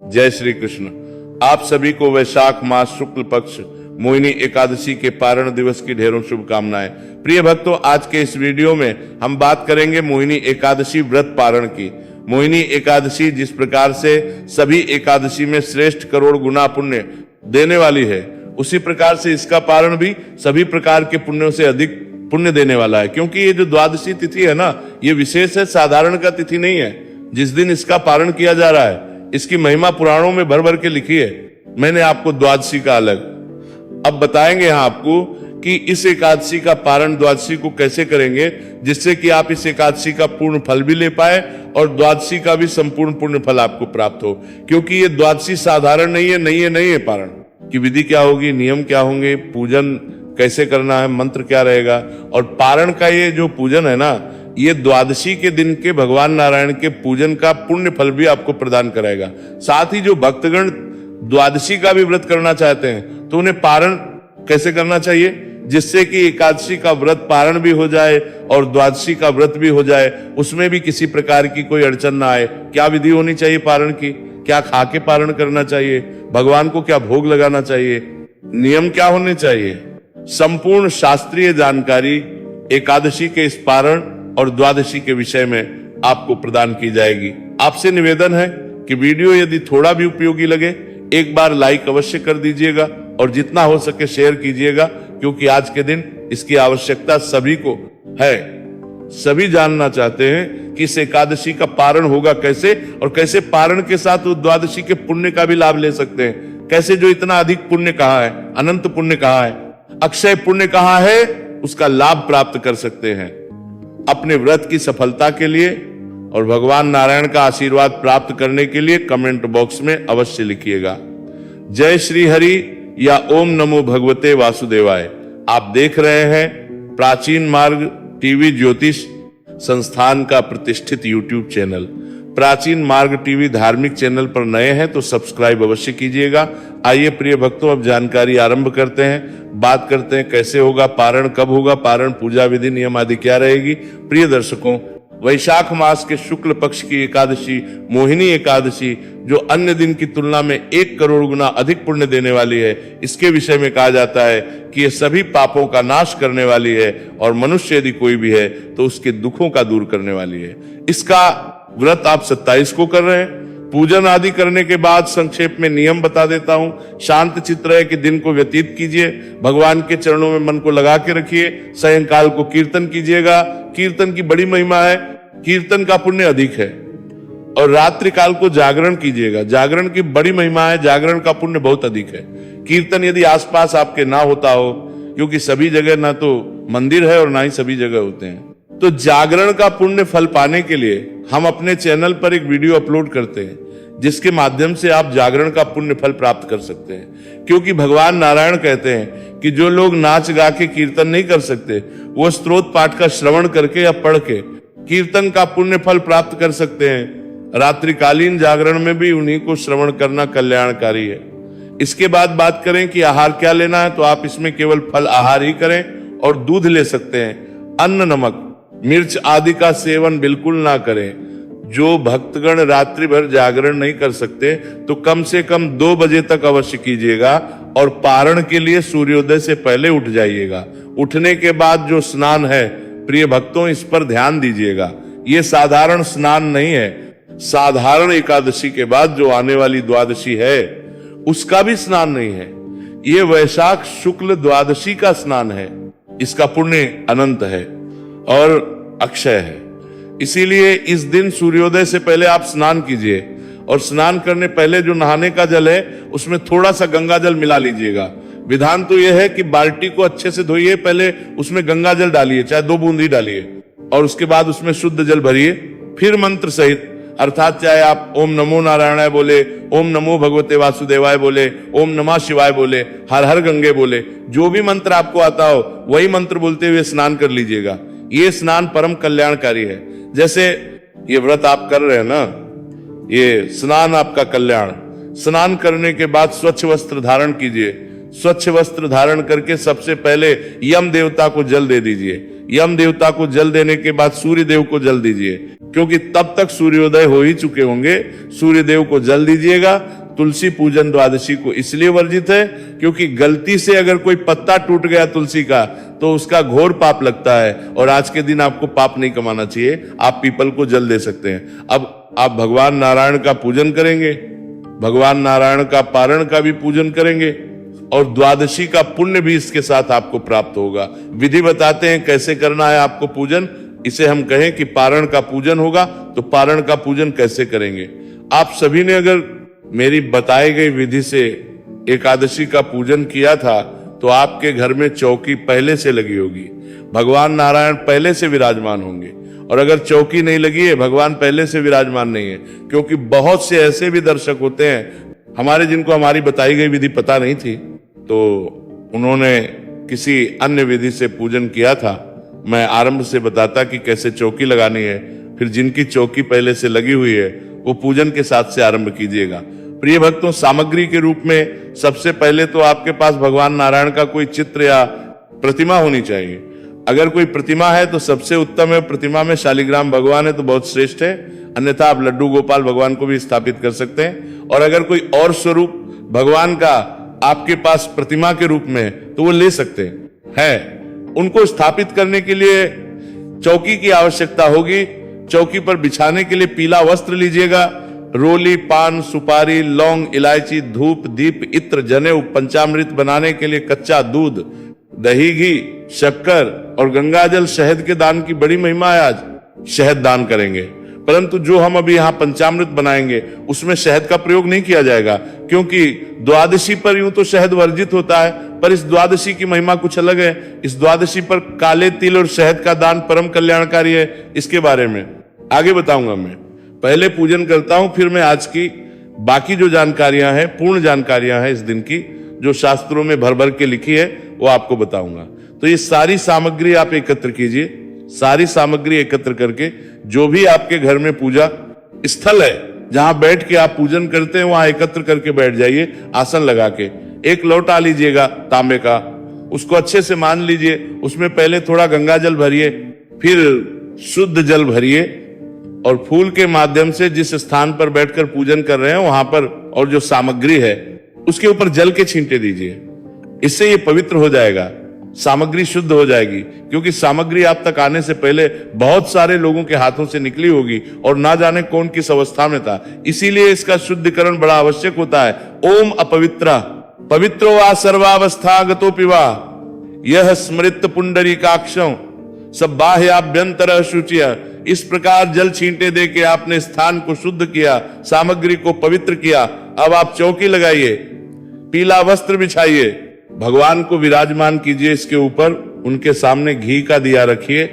जय श्री कृष्ण। आप सभी को वैशाख मास शुक्ल पक्ष मोहिनी एकादशी के पारण दिवस की ढेरों शुभकामनाएं। प्रिय भक्तों, आज के इस वीडियो में हम बात करेंगे मोहिनी एकादशी व्रत पारण की। मोहिनी एकादशी जिस प्रकार से सभी एकादशी में श्रेष्ठ करोड़ गुना पुण्य देने वाली है, उसी प्रकार से इसका पारण भी सभी प्रकार के पुण्यों से अधिक पुण्य देने वाला है। क्योंकि ये जो द्वादशी तिथि है ना, ये विशेष है, साधारण का तिथि नहीं है। जिस दिन इसका पारण किया जा रहा है, इसकी महिमा पुराणों में भर भर के लिखी है। मैंने आपको द्वादशी का अलग अब बताएंगे यहाँ आपको कि इस एकादशी का पारण द्वादशी को कैसे करेंगे, जिससे कि आप इस एकादशी का पूर्ण फल भी ले पाए और द्वादशी का भी संपूर्ण पुण्य फल आपको प्राप्त हो। क्योंकि ये द्वादशी साधारण नहीं है पारण की विधि क्या होगी, नियम क्या होंगे, पूजन कैसे करना है, मंत्र क्या रहेगा। और पारण का ये जो पूजन है ना, ये द्वादशी के दिन के भगवान नारायण के पूजन का पुण्य फल भी आपको प्रदान कराएगा। साथ ही जो भक्तगण द्वादशी का भी व्रत करना चाहते हैं, तो उन्हें पारण कैसे करना चाहिए, जिससे कि एकादशी का व्रत पारण भी हो जाए और द्वादशी का व्रत भी हो जाए, उसमें भी किसी प्रकार की कोई अड़चन ना आए। क्या विधि होनी चाहिए पारण की, क्या खा के पारण करना चाहिए, भगवान को क्या भोग लगाना चाहिए, नियम क्या होने चाहिए, संपूर्ण शास्त्रीय जानकारी एकादशी के इस पारण और द्वादशी के विषय में आपको प्रदान की जाएगी। आपसे निवेदन है कि वीडियो यदि थोड़ा भी उपयोगी लगे, एक बार लाइक अवश्य कर दीजिएगा और जितना हो सके शेयर कीजिएगा, क्योंकि आज के दिन इसकी आवश्यकता सभी को है। सभी जानना चाहते हैं कि इस एकादशी का पारण होगा कैसे, और कैसे पारण के साथ वो द्वादशी के पुण्य का भी लाभ ले सकते हैं। कैसे जो इतना अधिक पुण्य कहा है, अनंत पुण्य कहा है, अक्षय पुण्य कहा है, उसका लाभ प्राप्त कर सकते हैं। अपने व्रत की सफलता के लिए और भगवान नारायण का आशीर्वाद प्राप्त करने के लिए कमेंट बॉक्स में अवश्य लिखिएगा जय श्री हरि या ओम नमो भगवते वासुदेवाय। आप देख रहे हैं प्राचीन मार्ग टीवी ज्योतिष संस्थान का प्रतिष्ठित यूट्यूब चैनल। प्राचीन मार्ग टीवी धार्मिक चैनल पर नए हैं तो सब्सक्राइब अवश्य कीजिएगा। आइए प्रिय भक्तों, अब जानकारी आरंभ करते हैं। बात करते हैं कैसे होगा पारण, कब होगा पारण, पूजा विधि नियम आदि क्या रहेगी। प्रिय दर्शकों, वैशाख मास के शुक्ल पक्ष की एकादशी मोहिनी एकादशी, जो अन्य दिन की तुलना में 1 करोड़ गुना अधिक पुण्य देने वाली है, इसके विषय में कहा जाता है कि ये सभी पापों का नाश करने वाली है और मनुष्य यदि कोई भी है तो उसके दुखों का दूर करने वाली है। इसका व्रत आप 27 को कर रहे हैं। पूजन आदि करने के बाद संक्षेप में नियम बता देता हूं। शांत चित्त रहे कि दिन को व्यतीत कीजिए, भगवान के चरणों में मन को लगा के रखिए। सायंकाल को कीर्तन कीजिएगा, कीर्तन की बड़ी महिमा है, कीर्तन का पुण्य अधिक है। और रात्रि काल को जागरण कीजिएगा, जागरण की बड़ी महिमा है, जागरण का पुण्य बहुत अधिक है। कीर्तन यदि आसपास आपके ना होता हो, क्योंकि सभी जगह ना तो मंदिर है और ना ही सभी जगह होते हैं, तो जागरण का पुण्य फल पाने के लिए हम अपने चैनल पर एक वीडियो अपलोड करते हैं, जिसके माध्यम से आप जागरण का पुण्य फल प्राप्त कर सकते हैं। क्योंकि भगवान नारायण कहते हैं कि जो लोग नाच गा के कीर्तन नहीं कर सकते, वो स्तोत्र पाठ का श्रवण करके या पढ़ के कीर्तन का पुण्य फल प्राप्त कर सकते हैं। रात्रिकालीन जागरण में भी उन्हीं को श्रवण करना कल्याणकारी है। इसके बाद बात करें कि आहार क्या लेना है, तो आप इसमें केवल फल आहार ही करें और दूध ले सकते हैं। अन्न, नमक, मिर्च आदि का सेवन बिल्कुल ना करें। जो भक्तगण रात्रि भर जागरण नहीं कर सकते, तो कम से कम 2 बजे तक अवश्य कीजिएगा और पारण के लिए सूर्योदय से पहले उठ जाइएगा। उठने के बाद जो स्नान है, प्रिय भक्तों, इस पर ध्यान दीजिएगा। ये साधारण स्नान नहीं है। साधारण एकादशी के बाद जो आने वाली द्वादशी है, उसका भी स्नान नहीं है। ये वैशाख शुक्ल द्वादशी का स्नान है। इसका पुण्य अनंत है और अक्षय है। इसीलिए इस दिन सूर्योदय से पहले आप स्नान कीजिए, और स्नान करने पहले जो नहाने का जल है, उसमें थोड़ा सा गंगा जल मिला लीजिएगा। विधान तो यह है कि बाल्टी को अच्छे से धोइए, पहले उसमें गंगा जल डालिए, चाहे 2 बूंद ही डालिए, और उसके बाद उसमें शुद्ध जल भरिए। फिर मंत्र सहित, अर्थात चाहे आप ओम नमो नारायणाय बोले, ओम नमो भगवते वासुदेवाय बोले, ओम नमः शिवाय बोले, हर हर गंगे बोले, जो भी मंत्र आपको आता हो वही मंत्र बोलते हुए स्नान कर लीजिएगा। ये स्नान परम कल्याणकारी है। जैसे ये व्रत आप कर रहे हैं ना, ये स्नान आपका कल्याण। स्नान करने के बाद स्वच्छ वस्त्र धारण कीजिए। स्वच्छ वस्त्र धारण करके सबसे पहले यम देवता को जल दे दीजिए। यम देवता को जल देने के बाद सूर्य देव को जल दीजिए, क्योंकि तब तक सूर्योदय हो ही चुके होंगे। सूर्य देव को जल दीजिएगा। तुलसी पूजन द्वादशी को इसलिए वर्जित है क्योंकि गलती से अगर कोई पत्ता टूट गया तुलसी का तो उसका घोर पाप लगता है, और आज के दिन आपको पाप नहीं कमाना चाहिए। आप पीपल को जल दे सकते हैं। अब आप भगवान नारायण का पूजन करेंगे, भगवान नारायण का पारण का भी पूजन करेंगे, और द्वादशी का पुण्य भी इसके साथ आपको प्राप्त होगा। विधि बताते हैं कैसे करना है आपको पूजन। इसे हम कहें कि पारण का पूजन होगा, तो पारण का पूजन कैसे करेंगे। आप सभी ने अगर मेरी बताई गई विधि से एकादशी का पूजन किया था तो आपके घर में चौकी पहले से लगी होगी, भगवान नारायण पहले से विराजमान होंगे। और अगर चौकी नहीं लगी है, भगवान पहले से विराजमान नहीं है, क्योंकि बहुत से ऐसे भी दर्शक होते हैं हमारे जिनको हमारी बताई गई विधि पता नहीं थी, तो उन्होंने किसी अन्य विधि से पूजन किया था। मैं आरंभ से बताता कि कैसे चौकी लगानी है, फिर जिनकी चौकी पहले से लगी हुई है वो पूजन के साथ से आरंभ कीजिएगा। प्रिय भक्तों, सामग्री के रूप में सबसे पहले तो आपके पास भगवान नारायण का कोई चित्र या प्रतिमा होनी चाहिए। अगर कोई प्रतिमा है तो सबसे उत्तम है, प्रतिमा में शालिग्राम भगवान है तो बहुत श्रेष्ठ है, अन्यथा आप लड्डू गोपाल भगवान को भी स्थापित कर सकते हैं। और अगर कोई और स्वरूप भगवान का आपके पास प्रतिमा के रूप में है तो वो ले सकते हैं। उनको स्थापित करने के लिए चौकी की आवश्यकता होगी। चौकी पर बिछाने के लिए पीला वस्त्र लीजिएगा। रोली, पान, सुपारी, लौंग, इलायची, धूप, दीप, इत्र, जनेऊ, पंचामृत बनाने के लिए कच्चा दूध, दही, घी, शक्कर और गंगाजल, शहद के दान की बड़ी महिमा है। आज शहद दान करेंगे, परंतु जो हम अभी यहाँ पंचामृत बनाएंगे उसमें शहद का प्रयोग नहीं किया जाएगा, क्योंकि द्वादशी पर यूं तो शहद वर्जित होता है, पर इस द्वादशी की महिमा कुछ अलग है। इस द्वादशी पर काले तिल और शहद का दान परम कल्याणकारी है। इसके बारे में आगे बताऊंगा। मैं पहले पूजन करता हूं, फिर मैं आज की बाकी जो जानकारियां हैं, पूर्ण जानकारियां हैं इस दिन की, जो शास्त्रों में भर भर के लिखी है, वो आपको बताऊंगा। तो ये सारी सामग्री आप एकत्र कीजिए। सारी सामग्री एकत्र करके जो भी आपके घर में पूजा स्थल है, जहां बैठ के आप पूजन करते हैं, वहां एकत्र करके बैठ जाइए आसन लगा के। एक लोटा लीजिएगा तांबे का, उसको अच्छे से मान लीजिए। उसमें पहले थोड़ा गंगा जल भरिए, फिर शुद्ध जल भरिए, और फूल के माध्यम से जिस स्थान पर बैठकर पूजन कर रहे हैं वहां पर, और जो सामग्री है उसके ऊपर जल के छींटे दीजिए। इससे ये पवित्र हो जाएगा, सामग्री शुद्ध हो जाएगी, क्योंकि सामग्री आप तक आने से पहले बहुत सारे लोगों के हाथों से निकली होगी और ना जाने कौन किस अवस्था में था। इसीलिए इसका शुद्धिकरण बड़ा आवश्यक होता है। ओम अपवित्र पवित्रो वा सर्वावस्था गतो पिवा यह स्मृत पुंडरीकाक्षं सब बाह्याभ्यंतर शुचिया। इस प्रकार जल छींटे दे के आपने स्थान को शुद्ध किया, सामग्री को पवित्र किया। अब आप चौकी लगाइए, पीला वस्त्र बिछाइए, भगवान को विराजमान कीजिए इसके ऊपर। उनके सामने घी का दिया रखिए।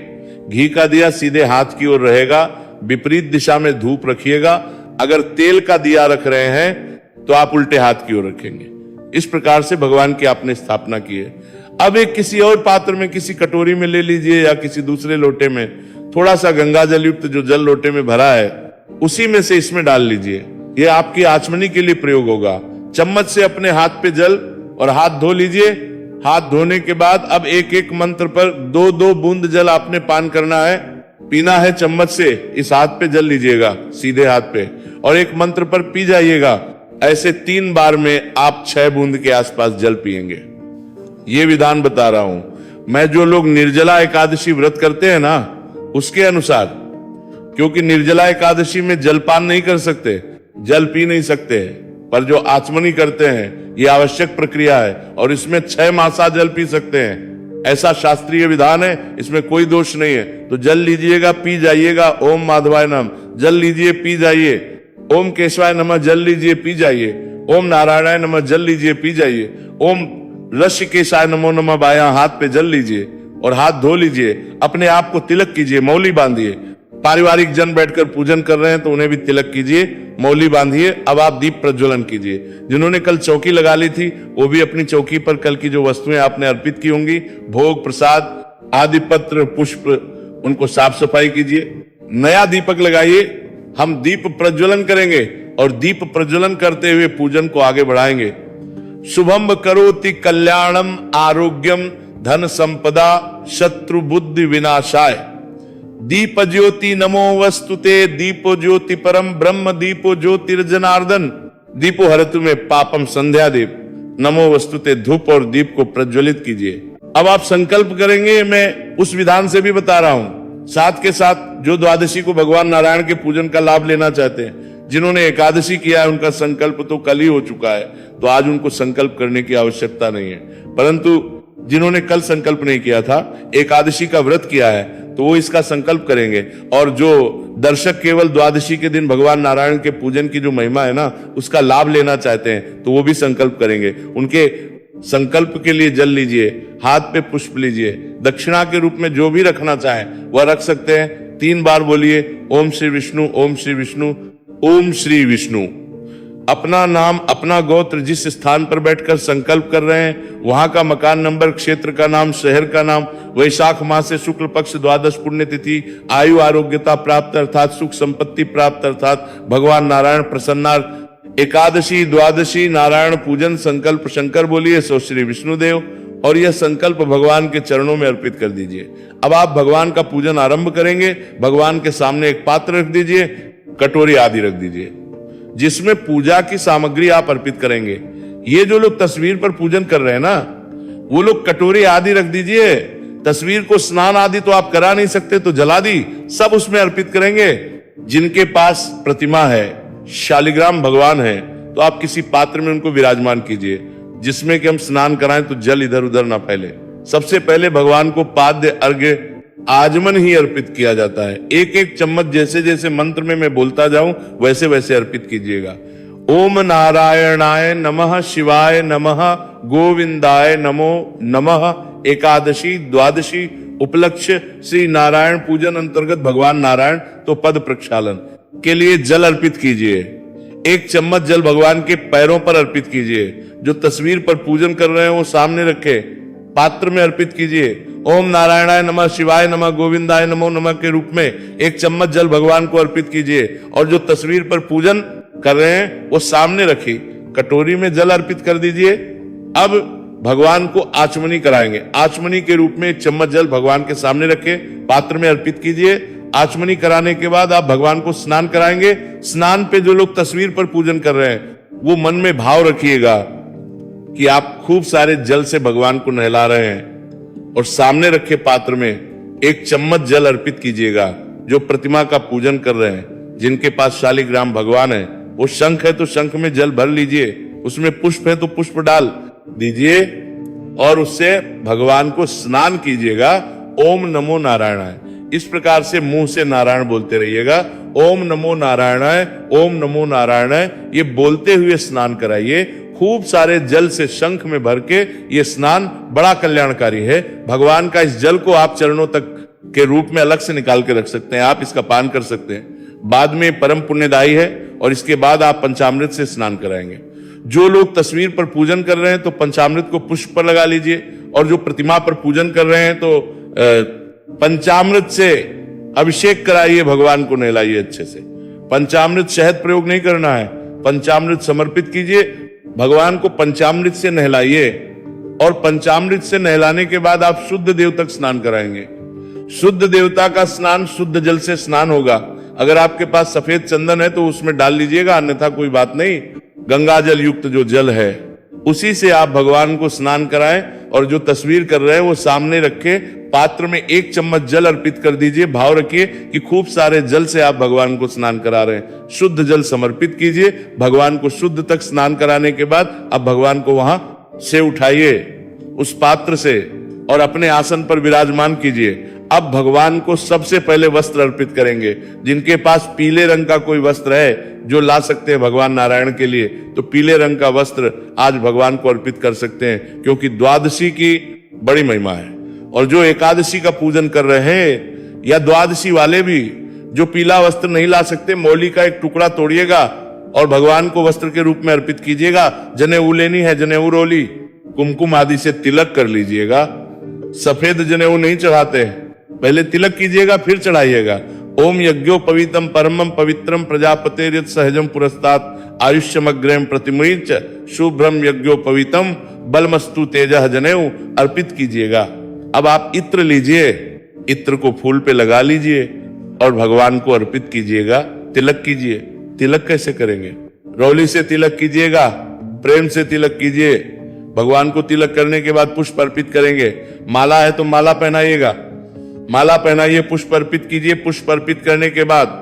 घी का दिया सीधे हाथ की ओर रहेगा, विपरीत दिशा में धूप रखिएगा। अगर तेल का दिया रख रहे हैं तो आप उल्टे हाथ की ओर रखेंगे। इस प्रकार से भगवान की आपने स्थापना की है। अब एक किसी और पात्र में, किसी कटोरी में ले लीजिए या किसी दूसरे लोटे में थोड़ा सा गंगा जल युक्त जो जल लोटे में भरा है, उसी में से इसमें डाल लीजिए। यह आपकी आचमनी के लिए प्रयोग होगा। चम्मच से अपने हाथ पे जल और हाथ धो लीजिए। हाथ धोने के बाद अब एक एक मंत्र पर 2-2 बूंद जल आपने पान करना है, पीना है चम्मच से। इस हाथ पे जल लीजिएगा, सीधे हाथ पे, और एक मंत्र पर पी जाइएगा। ऐसे 3 बार में आप 6 बूंद के आसपास जल पिएंगे। ये विधान बता रहा हूं मैं। जो लोग निर्जला एकादशी व्रत करते हैं ना, उसके अनुसार, क्योंकि निर्जला एकादशी में जलपान नहीं कर सकते, जल पी नहीं सकते, पर जो आचमनी करते हैं ये आवश्यक प्रक्रिया है, और इसमें 6 मासा जल पी सकते हैं। ऐसा शास्त्रीय विधान है, इसमें कोई दोष नहीं है। तो जल लीजिएगा, पी जाइएगा। ओम माधवाय नमः, जल लीजिए, पी जाइए। ओम केशवाय नमः, जल लीजिए, पी जाइए। ओम नारायणाय नमः, जल लीजिए, पी जाइए। ओम ऋषिकेशाय नमो नमः, बायां हाथ पे जल लीजिए और हाथ धो लीजिए। अपने आप को तिलक कीजिए, मौली बांधिए। पारिवारिक जन बैठकर पूजन कर रहे हैं तो उन्हें भी तिलक कीजिए, मौली बांधिए। अब आप दीप प्रज्वलन कीजिए। जिन्होंने कल चौकी लगा ली थी वो भी अपनी चौकी पर कल की जो वस्तुएं आपने अर्पित की होंगी, भोग, प्रसाद आदि, पत्र, पुष्प, उनको साफ सफाई कीजिए। नया दीपक लगाइए। हम दीप प्रज्वलन करेंगे और दीप प्रज्वलन करते हुए पूजन को आगे बढ़ाएंगे। शुभम करोति कल्याणम आरोग्यम धन संपदा शत्रु बुद्धि विनाशाय। दीप ज्योति नमो वस्तुते, दीपो ज्योति परम ब्रह्म, दीपो ज्योतिर्जनार्दन, दीपो हरतु में पापम संध्या दीप, नमो वस्तुते धूप और दीप को प्रज्वलित कीजिए। अब आप संकल्प करेंगे, मैं उस विधान से भी बता रहा हूं, साथ के साथ जो द्वादशी को भगवान नारायण के पूजन का लाभ लेना चाहते हैं, जिन्होंने एकादशी किया है उनका संकल्प तो कल ही हो चुका है, तो आज उनको संकल्प करने की आवश्यकता नहीं है। परंतु जिन्होंने कल संकल्प नहीं किया था, एकादशी का व्रत किया है, तो वो इसका संकल्प करेंगे। और जो दर्शक केवल द्वादशी के दिन भगवान नारायण के पूजन की जो महिमा है ना, उसका लाभ लेना चाहते हैं, तो वो भी संकल्प करेंगे। उनके संकल्प के लिए जल लीजिए, हाथ पे पुष्प लीजिए, दक्षिणा के रूप में जो भी रखना चाहे वह रख सकते हैं। 3 बार बोलिए ओम श्री विष्णु, ओम श्री विष्णु, ओम श्री विष्णु। अपना नाम, अपना गोत्र, जिस स्थान पर बैठकर संकल्प कर रहे हैं वहां का मकान नंबर, क्षेत्र का नाम, शहर का नाम, वैशाख मास से शुक्ल पक्ष द्वादश पुण्य तिथि, आयु आरोग्यता प्राप्त अर्थात सुख संपत्ति प्राप्त अर्थात भगवान नारायण प्रसन्नार्थ, एकादशी द्वादशी नारायण पूजन संकल्प शंकर बोलिए, सो श्री विष्णुदेव, और यह संकल्प भगवान के चरणों में अर्पित कर दीजिए। अब आप भगवान का पूजन आरंभ करेंगे। भगवान के सामने एक पात्र रख दीजिए, कटोरी आदि रख दीजिए, जिसमें पूजा की सामग्री आप अर्पित करेंगे। ये जो लोग तस्वीर पर पूजन कर रहे हैं ना, वो लोग कटोरी आदि रख दीजिए। तस्वीर को स्नान आदि तो आप करा नहीं सकते, तो जलादि सब उसमें अर्पित करेंगे। जिनके पास प्रतिमा है, शालिग्राम भगवान है, तो आप किसी पात्र में उनको विराजमान कीजिए, जिसमें कि हम स्नान कराएं तो जल इधर उधर ना फैले। सबसे पहले भगवान को पाद्य अर्घ्य आजमन ही अर्पित किया जाता है। एक एक चम्मच जैसे जैसे मंत्र में मैं बोलता जाऊं वैसे वैसे अर्पित कीजिएगा। ओम नारायणाय नमः, शिवाय नमः, गोविंदाय नमो नमः। एकादशी द्वादशी उपलक्ष्य श्री नारायण पूजन अंतर्गत भगवान नारायण तो पद प्रक्षालन के लिए जल अर्पित कीजिए। 1 चम्मच जल भगवान के पैरों पर अर्पित कीजिए। जो तस्वीर पर पूजन कर रहे हैं वो सामने रखे, पात्र में अर्पित कीजिए। ओम नारायणाय नमः, शिवाय नमः, गोविंदाय नमो नमः के रूप में 1 चम्मच जल भगवान को अर्पित कीजिए। और जो तस्वीर पर पूजन कर रहे हैं वो सामने रखी कटोरी में जल अर्पित कर दीजिए। अब भगवान को आचमनी कराएंगे। आचमनी के रूप में 1 चम्मच जल भगवान के सामने रखे, पात्र में अर्पित कीजिए। आचमनी कराने के बाद आप भगवान को स्नान कराएंगे। स्नान पे जो लोग तस्वीर पर पूजन कर रहे हैं वो मन में भाव रखिएगा कि आप खूब सारे जल से भगवान को नहला रहे हैं, और सामने रखे पात्र में 1 चम्मच जल अर्पित कीजिएगा। जो प्रतिमा का पूजन कर रहे हैं, जिनके पास शालिग्राम भगवान है, वो शंख है तो शंख में जल भर लीजिए, उसमें पुष्प है तो पुष्प डाल दीजिए और उससे भगवान को स्नान कीजिएगा। ओम नमो नारायणाय, इस प्रकार से मुंह से नारायण बोलते रहिएगा। ओम नमो नारायणाय, ओम नमो नारायणाय, ये बोलते हुए स्नान कराइए। खूब सारे जल से शंख में भर के ये स्नान बड़ा कल्याणकारी है। भगवान का इस जल को आप चरणों तक के रूप में अलग से निकाल के रख सकते हैं, आप इसका पान कर सकते हैं। बाद में परम पुण्यदायी है, और इसके बाद आप पंचामृत से स्नान कराएंगे। जो लोग तस्वीर पर पूजन कर रहे हैं तो पंचामृत को पुष्प पर लगा लीजिए, और जो प्रतिमा पर पूजन कर रहे हैं तो पंचामृत से अभिषेक कराइए, भगवान को नहलाइए अच्छे से। पंचामृत शहद प्रयोग नहीं करना है, पंचामृत समर्पित कीजिए, भगवान को पंचामृत से नहलाइए। और पंचामृत से नहलाने के बाद आप शुद्ध देव तक स्नान कराएंगे। शुद्ध देवता का स्नान शुद्ध जल से स्नान होगा। अगर आपके पास सफेद चंदन है तो उसमें डाल लीजिएगा, अन्यथा कोई बात नहीं। गंगा जल युक्त जो जल है उसी से आप भगवान को स्नान कराएं, और जो तस्वीर कर रहे हैं वो सामने रखे, पात्र में 1 चम्मच जल अर्पित कर दीजिए। भाव रखिए कि खूब सारे जल से आप भगवान को स्नान करा रहे हैं। शुद्ध जल समर्पित कीजिए। भगवान को शुद्ध तक स्नान कराने के बाद अब भगवान को वहां से उठाइए उस पात्र से, और अपने आसन पर विराजमान कीजिए। अब भगवान को सबसे पहले वस्त्र अर्पित करेंगे। जिनके पास पीले रंग का कोई वस्त्र है जो ला सकते हैं भगवान नारायण के लिए, तो पीले रंग का वस्त्र आज भगवान को अर्पित कर सकते हैं, क्योंकि द्वादशी की बड़ी महिमा है। और जो एकादशी का पूजन कर रहे हैं या द्वादशी वाले भी जो पीला वस्त्र नहीं ला सकते, मौली का एक टुकड़ा तोड़िएगा और भगवान को वस्त्र के रूप में अर्पित कीजिएगा। जनेऊ लेनी है, जनेऊ रोली, कुमकुम आदि से तिलक कर लीजिएगा। सफेद जनेऊ नहीं चढ़ाते, पहले तिलक कीजिएगा फिर चढ़ाइएगा। ओम यज्ञो पवित्रम परमम पवित्रम प्रजापतेर्यत् सहजम पुरस्तात् आयुष्यमग्रम प्रतिमुच शुभ्रम यज्ञो पवित्रम बलमस्तु तेजः जनेऊ अर्पित कीजिएगा। अब आप इत्र लीजिए, इत्र को फूल पे लगा लीजिए और भगवान को अर्पित कीजिएगा, तिलक कीजिए। तिलक कैसे करेंगे? रौली से तिलक कीजिएगा, प्रेम से तिलक कीजिए। भगवान को तिलक करने के बाद पुष्प अर्पित करेंगे। माला है तो माला पहनाइएगा, माला पहनाइए, पुष्प अर्पित कीजिए। पुष्प अर्पित करने के बाद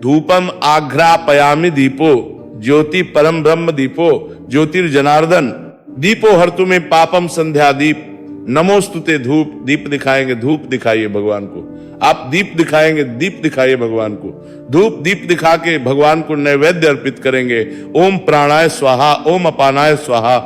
धूपम आघ्रापयामि दीपो ज्योति परम ब्रह्म दीपो ज्योतिर्जनार्दन दीपो हर्तु में पापम संध्या दीप नमोस्तुते धूप। दीप दिखाएंगे, धूप दिखाइए भगवान को। आप दीप दिखाएंगे, दीप दिखाइए भगवान को। धूप दीप दिखा के भगवान को नैवेद्य अर्पित करेंगे। ओम प्राणाय स्वाहा, ओम अपानाय स्वाहा,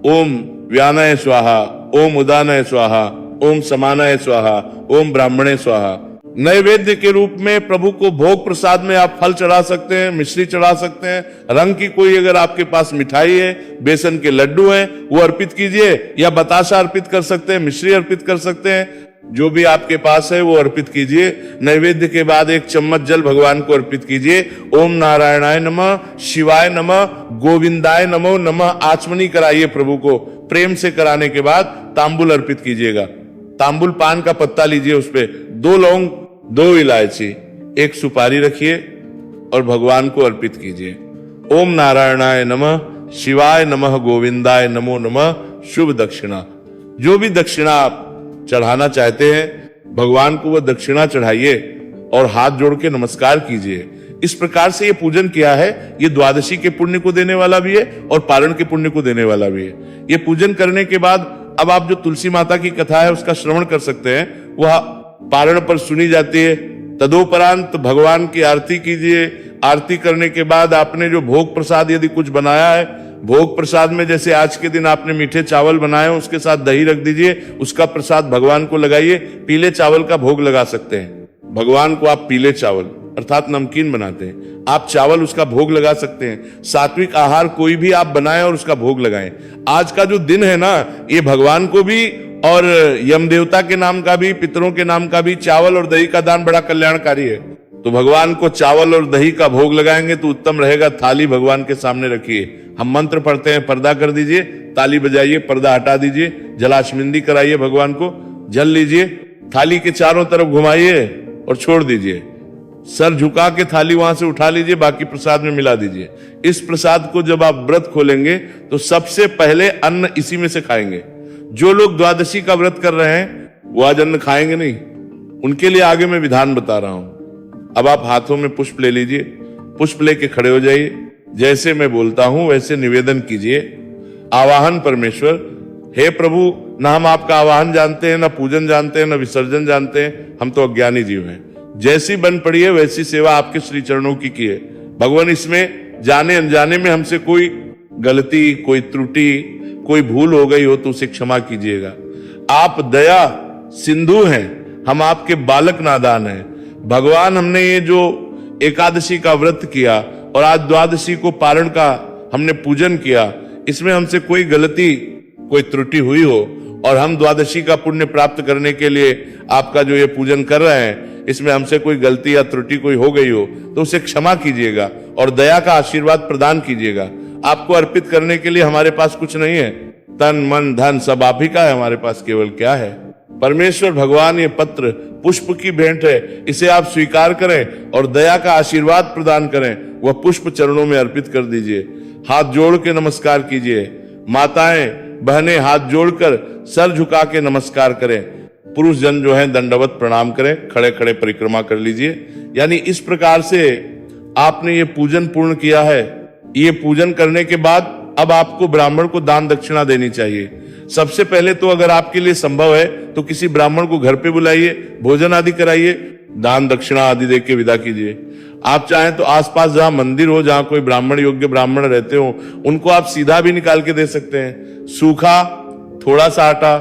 ओम व्यानाय स्वाहा, ओम उदानाय स्वाहा, ओम समानाय स्वाहा, ओम ब्राह्मणे स्वाहा। नैवेद्य के रूप में प्रभु को भोग प्रसाद में आप फल चढ़ा सकते हैं, मिश्री चढ़ा सकते हैं, रंग की कोई अगर आपके पास मिठाई है, बेसन के लड्डू हैं, वो अर्पित कीजिए, या बताशा अर्पित कर सकते हैं, मिश्री अर्पित कर सकते हैं। जो भी आपके पास है वो अर्पित कीजिए। नैवेद्य के बाद 1 चम्मच जल भगवान को अर्पित कीजिए। ओम नारायणाय नमः, शिवाय नमः, गोविंदाय नमो नमः आचमनी कराइए प्रभु को। प्रेम से कराने के बाद तांबुल अर्पित कीजिएगा। तांबुल पान का पत्ता लीजिए, उस पे 2 लौंग, 2 इलायची, 1 सुपारी रखिए और भगवान को अर्पित कीजिए। ओम नारायणाय नमः, शिवाय नमः, गोविंदाय नमो नमः। शुभ दक्षिणा। जो भी दक्षिणा आप चढ़ाना चाहते हैं भगवान को, वह दक्षिणा चढ़ाइए और हाथ जोड़ के नमस्कार कीजिए। इस प्रकार से ये पूजन किया है, ये द्वादशी के पुण्य को देने वाला भी है और पारण के पुण्य को देने वाला भी है। ये पूजन करने के बाद अब आप जो तुलसी माता की कथा है उसका श्रवण कर सकते हैं, वह पारण पर सुनी जाती है। तदोपरांत भगवान की आरती कीजिए। आरती करने के बाद आपने जो भोग प्रसाद यदि कुछ बनाया है, भोग प्रसाद में जैसे आज के दिन आपने मीठे चावल बनाए हो, उसके साथ दही रख दीजिए, उसका प्रसाद भगवान को लगाइए। पीले चावल का भोग लगा सकते हैं भगवान को। आप पीले चावल अर्थात नमकीन बनाते हैं, आप चावल उसका भोग लगा सकते हैं। सात्विक आहार कोई भी आप बनाएं और उसका भोग लगाएं। आज का जो दिन है ना, ये भगवान को भी और यम देवता के नाम का भी, पितरों के नाम का भी चावल और दही का दान बड़ा कल्याणकारी है। तो भगवान को चावल और दही का भोग लगाएंगे तो उत्तम रहेगा। थाली भगवान के सामने रखिए। हम मंत्र पढ़ते हैं, पर्दा कर दीजिए, ताली बजाइए, पर्दा हटा दीजिए, जलाशमिंदी कराइए भगवान को। जल लीजिए, थाली के चारों तरफ घुमाइए और छोड़ दीजिए। सर झुका के थाली वहां से उठा लीजिए, बाकी प्रसाद में मिला दीजिए। इस प्रसाद को जब आप व्रत खोलेंगे तो सबसे पहले अन्न इसी में से खाएंगे। जो लोग द्वादशी का व्रत कर रहे हैं वो आज अन्न खाएंगे नहीं, उनके लिए आगे मैं विधान बता रहा हूं। अब आप हाथों में पुष्प ले लीजिए, पुष्प लेके खड़े हो जाइए। जैसे मैं बोलता हूं वैसे निवेदन कीजिए। आवाहन परमेश्वर, हे प्रभु, ना हम आपका आवाहन जानते हैं, ना पूजन जानते हैं, ना विसर्जन जानते हैं, हम तो अज्ञानी जीव हैं। जैसी बन पड़ी है वैसी सेवा आपके श्री चरणों की है भगवान। इसमें जाने अनजाने में हमसे कोई गलती, कोई त्रुटि, कोई भूल हो गई हो तो उसे क्षमा कीजिएगा। आप दया सिंधु हैं, हम आपके बालक नादान हैं। भगवान, हमने ये जो एकादशी का व्रत किया और आज द्वादशी को पारण का हमने पूजन किया, इसमें हमसे कोई गलती, कोई त्रुटि हुई हो और हम द्वादशी का पुण्य प्राप्त करने के लिए आपका जो ये पूजन कर रहे हैं, इसमें हमसे कोई गलती या त्रुटि कोई हो गई हो तो उसे क्षमा कीजिएगा और दया का आशीर्वाद प्रदान कीजिएगा। आपको अर्पित करने के लिए हमारे पास कुछ नहीं है, तन मन धन सब आप ही का है, हमारे पास केवल क्या है। परमेश्वर भगवान, ये पत्र पुष्प की भेंट है, इसे आप स्वीकार करें और दया का आशीर्वाद प्रदान करें। वह पुष्प चरणों में अर्पित कर दीजिए। हाथ जोड़ के नमस्कार कीजिए। माताएं बहनें हाथ जोड़कर सर झुका के नमस्कार करें। पुरुष जन जो है दंडवत प्रणाम करें, खड़े खड़े परिक्रमा कर लीजिए। यानी इस प्रकार से आपने ये पूजन पूर्ण किया है। ये पूजन करने के बाद अब आपको ब्राह्मण को दान दक्षिणा देनी चाहिए। सबसे पहले तो अगर आपके लिए संभव है तो किसी ब्राह्मण को घर पे बुलाइए, भोजन आदि कराइए, दान दक्षिणा आदि दे के विदा कीजिए। आप चाहें तो आसपास जहां मंदिर हो, जहां कोई ब्राह्मण योग्य ब्राह्मण रहते हो, उनको आप सीधा भी निकाल के दे सकते हैं। सूखा, थोड़ा सा आटा,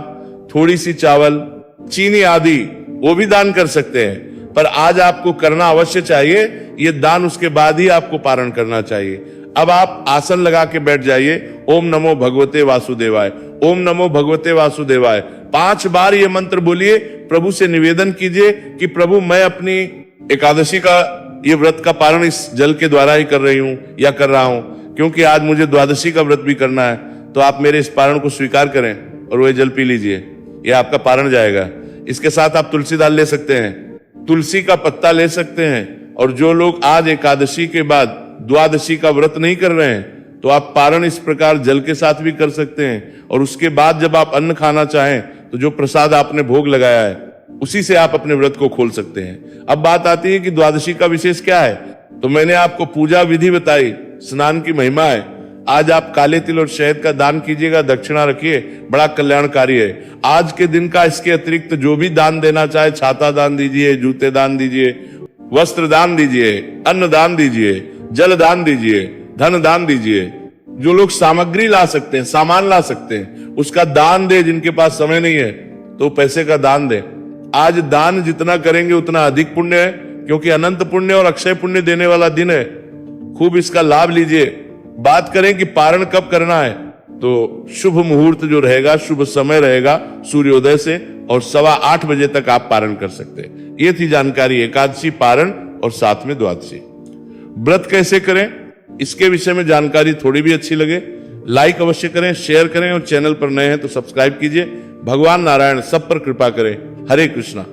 थोड़ी सी चावल, चीनी आदि वो भी दान कर सकते हैं। पर आज आपको करना अवश्य चाहिए ये दान, उसके बाद ही आपको पारण करना चाहिए। अब आप आसन लगा के बैठ जाइए। ओम नमो भगवते वासुदेवाय, ओम नमो भगवते वासुदेवाय 5 बार ये मंत्र बोलिए। प्रभु से निवेदन कीजिए कि प्रभु, मैं अपनी एकादशी का ये व्रत का पारण इस जल के द्वारा ही कर रही हूं या कर रहा हूं, क्योंकि आज मुझे द्वादशी का व्रत भी करना है। तो आप मेरे इस पारण को स्वीकार करें और वह जल पी लीजिए, यह आपका पारण जाएगा। इसके साथ आप तुलसी दाल ले सकते हैं, तुलसी का पत्ता ले सकते हैं। और जो लोग आज एकादशी के बाद द्वादशी का व्रत नहीं कर रहे हैं, तो आप पारण इस प्रकार जल के साथ भी कर सकते हैं। और उसके बाद जब आप अन्न खाना चाहें तो जो प्रसाद आपने भोग लगाया है उसी से आप अपने व्रत को खोल सकते हैं। अब बात आती है कि द्वादशी का विशेष क्या है। तो मैंने आपको पूजा विधि बताई, स्नान की महिमा है। आज आप काले तिल और शहद का दान कीजिएगा, दक्षिणा रखिए, बड़ा कल्याणकारी है। आज के दिन का इसके अतिरिक्त जो भी दान देना चाहे, छाता दान दीजिए, जूते दान दीजिए, वस्त्र दान दीजिए, अन्न दान दीजिए, जल दान दीजिए, धन दान दीजिए। जो लोग सामग्री ला सकते हैं, सामान ला सकते हैं, उसका दान दे। जिनके पास समय नहीं है तो पैसे का दान दे। आज दान जितना करेंगे उतना अधिक पुण्य है, क्योंकि अनंत पुण्य और अक्षय पुण्य देने वाला दिन है। खूब इसका लाभ लीजिए। बात करें कि पारण कब करना है, तो शुभ मुहूर्त जो रहेगा, शुभ समय रहेगा सूर्योदय से और 8:15 बजे तक आप पारण कर सकते हैं। ये थी जानकारी एकादशी, पारण और साथ में द्वादशी। व्रत कैसे करें इसके विषय में जानकारी थोड़ी भी अच्छी लगे, लाइक अवश्य करें, शेयर करें और चैनल पर नए हैं तो सब्सक्राइब कीजिए। भगवान नारायण सब पर कृपा करें। हरे कृष्णा।